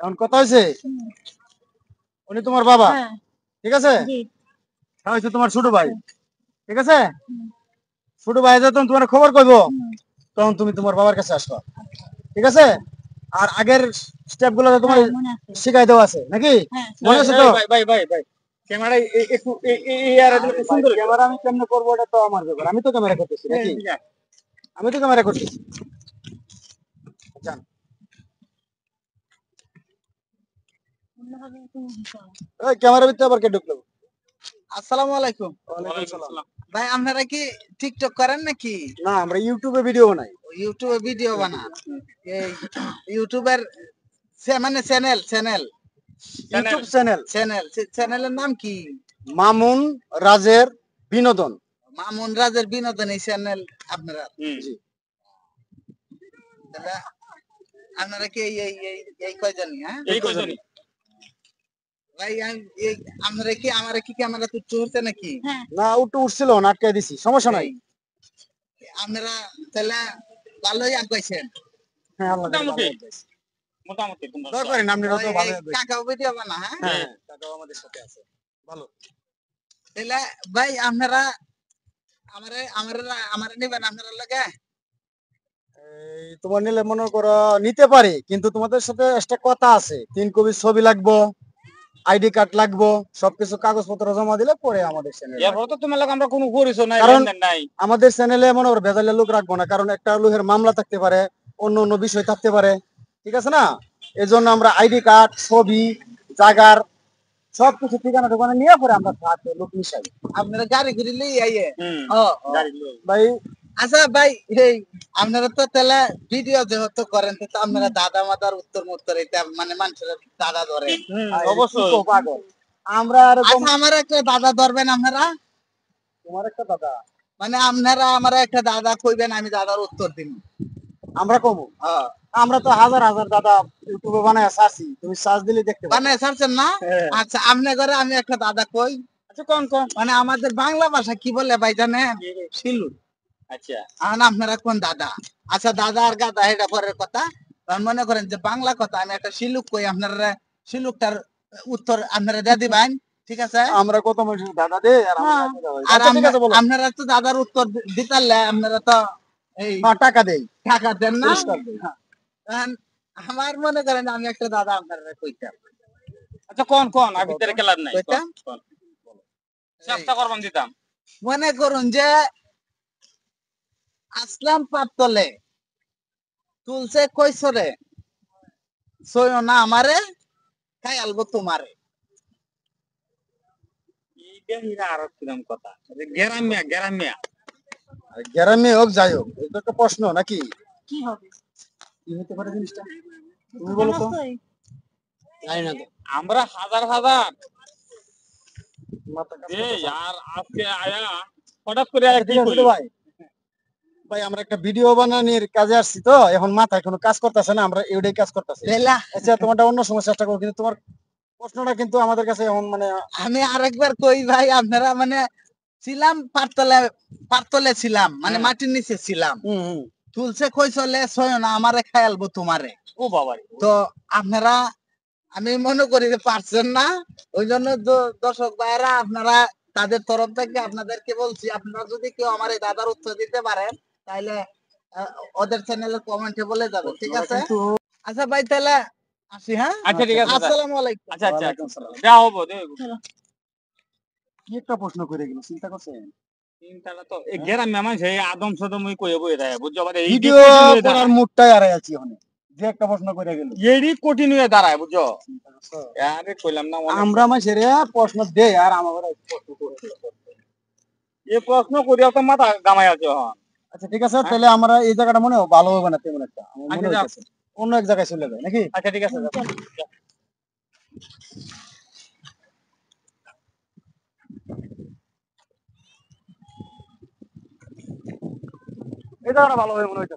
এখন কথা হয়েছে, উনি তোমার বাবা, হ্যাঁ ঠিক আছে? জি হ্যাঁ, হচ্ছে তোমার ছোট ভাই, ঠিক আছে? ছোট ভাই যখন তোমার খবর কইবো, তখন তুমি তোমার বাবার কাছে আসবা, ঠিক আছে? আর আগের স্টেপ গুলো তোমার হ্যাঁ মনে আছে শিখাই দেওয়া আছে নাকি? হ্যাঁ মনে আছে তো? ভাই ভাই ভাই ভাই ক্যামেরা একটু এই আর সুন্দর ক্যামেরা আমি কেমনে করবো এটা তো আমার ব্যাপার, আমি তো ক্যামেরা করতেছি নাকি? আমি তো ক্যামেরা করতেছি। জান, অন্যভাবে তুমি করো। এই ক্যামেরার ভিতরে আবার কে ঢুকলো? আসসালামু আলাইকুম। ওয়ালাইকুম সালাম। ভাই আপনারা কি টিকটক করেন নাকি? না, আমরা ইউটিউবে ভিডিও বানাই। ইউটিউবে ভিডিও বানান? এই ইউটিউবের মানে channel channel YouTube channel channel চ্যানেলের নাম কি? মামুন রাজের বিনোদন। মামুন রাজের বিনোদন এই চ্যানেল আপনারা? জি। তাহলে আপনারা কি এই কয়জনই হ্যাঁ? এই কয়জনই ভাই আপনারা কি আমারে কি ক্যামেরা তুলতে হচ্ছে নাকি? হ্যাঁ না, উঠছিল না, আটকাই দিছি, সমস্যা নাই। আপনারা তাহলে ভালোই আগাইছেন। হ্যাঁ, আল্লাহ করে মোটামুটি ভালো হয়েছে। মোটামুটি তোমরা দয়া করেন, আপনি তো ভালো হবে। কাকাও ভিডিও বানা হ্যাঁ? হ্যাঁ, কাকাও আমাদের সাথে আছে। ভালো। তাহলে ভাই আপনারা আমারে আমারে আমারে নিবেন আপনারা লাগে? এই তোমার নিলে মনে করো নিতে পারি, কিন্তু তোমাদের সাথে একটা কথা আছে, 3 কপি ছবি লাগবো, আইডি কার্ড লাগবো, সবকিছু কাগজপত্র জমা দিলে পরে আমাদের চ্যানেল। এরপর তো তোমার লাগে আমরা কোনো পরিচয় নাই কারণ লেনদেন নাই আমাদের চ্যানেলে মনে করো ভেজালের লোক রাখবো না, কারণ একটা লোকের মামলা থাকতে পারে, অন্য অন্য বিষয় থাকতে পারে, ঠিক আছে না? এই জন্য আমরা আইডি কার্ড, ছবি, জায়গার সবকিছু ঠিকানা ঠিকানা নিয়ে পরে আমরা লোক মিশাই। আপনারা গাড়ি ঘুরি লই আইয়ে হুম ও গাড়ি লই। ভাই আচ্ছা ভাই এই আপনারা তো তাহলে ভিডিও যেহেতু করেন তো আপনারা দাদা মাদার উত্তর এটা মানে মানুষের দাদা ধরেন অবশ্যই তো পাগল আমরা এরকম। আচ্ছা আমার একটা দাদা ধরবেন আপনারা তোমার একটা দাদা, মানে আপনারা আমার একটা দাদা কইবেন আমি দাদার উত্তর দিব আমরা কমু। হ্যাঁ আমরা তো হাজার হাজার দাদা ইউটিউবে বানায় সার্চি, তুমি সার্চ দিলে দেখতে পাবে। মানে ছাড়ছেন না হ্যাঁ। আচ্ছা আপনার ঘরে আমি একটা দাদা কই আচ্ছা কোন কোন মানে আমাদের বাংলা ভাষা কি বলে ভাই জানেন শিলু আচ্ছা আর আপনারা কোন দাদা আচ্ছা দাদা আর গাদা এটা পরের কথা কারণ মনে করেন যে বাংলা কথা আমি একটা শিলুক কই আপনারা শিলুকটার উত্তর আপনারা দিয়ে দিবেন ঠিক আছে আমরা কত মানুষের দাদা দে আর আমরা হ্যাঁ। দাদা হই। আর আচ্ছা, ঠিক আছে, বলো। আপনারা তো দাদার উত্তর দিতারলে আপনারা তো এই হ্যাঁ, টাকা দেই, টাকা দেন না পুরস্কার দেই। হ্যাঁ। এখন আমার মনে করেন আমি একটা দাদা আপনারা কইতাম আচ্ছা কোন কোন আর ভিতরে খেলার নাই কইতাম কোন, কোন। চেষ্টা করবান দিতাম মনে করুন যে আসলাম পাতলে তুলছে কইসরে সইও না আমারে খাই আলবো তোমারে এইটা হিরা আর কিরম কথা গ্রামিয়া গ্রামিয়া আর গ্রামে হোক যাই হোক, এটা একটা প্রশ্ন নাকি? কি হবে কি হতে পারে জিনিসটা, তুমি বলো তো। জানোসই? জানি না তো। আমরা হাজার হাজার মাথা কাজ এই করতেছে না। আর আজকে আয়া হঠাৎ করে আর কি ঠিক আছে কইলো তো ভাই, ভাই আমরা একটা ভিডিও বানানোর কাজে আসছি তো, এখন মাথায় কোনো কাজ করতেছে না, আমরা এটাই কাজ করতেছি। বেলা আচ্ছা, তোমারটা অন্য সময় চেষ্টা করো, কিন্তু তোমার প্রশ্নটা কিন্তু আমাদের কাছে এখন মানে আমি আরেকবার কই ভাই আপনারা মানে ছিলাম পাতলে ছিলাম মানে হ্যাঁ। মাটির নিচে ছিলাম হুম হুম তুলছে কই চলে সইও না আমারে খাই আলবো তোমারে ও বাবা রে। তো আপনারা আমি মনে করি যে পারছেন না ওই জন্য দর্শক ভাইরা আপনারা তাদের তরফ থেকে আপনাদেরকে বলছি আপনারা যদি কেউ আমার এই দাদার উত্তর দিতে পারেন তাহলে আহ, ওদের চ্যানেলে কমেন্টে বলে যাবে ঠিক আছে কিন্তু আচ্ছা ভাই তাহলে আসি হ্যাঁ আচ্ছা ঠিক আছে আসসালামু আলাইকুম আচ্ছা আচ্ছা ওয়ালাইকুম আসসালাম। যা হবো দে কি একটা প্রশ্ন করে গেল, চিন্তা করছেন? চিন্তাটা তো এই গ্রামে মানুষ এই আদম সদম ওই কই বই দেয় বুঝছো মানে এই ভিডিও করার মুডটাই আড়াই আছি ওখানে, যে একটা প্রশ্ন করে গেল। এরই কঠিন হয়ে দাঁড়ায় বুঝছো আরে কইলাম না আমরা মাসের প্রশ্ন দেই আর আমার প্রশ্ন করে। এই প্রশ্ন করিয়া তো মাথা গামাই আছে এখন আচ্ছা ঠিক আছে, তাহলে আমরা এই জায়গাটা মনে হয় ভালো হবে না তেমন একটা, আমার মনে আচ্ছা, যাও। হচ্ছে অন্য এক জায়গায় চলে যায় নাকি? আচ্ছা ঠিক আছে যাও। এই জায়গাটা ভালো হবে মনে হচ্ছে।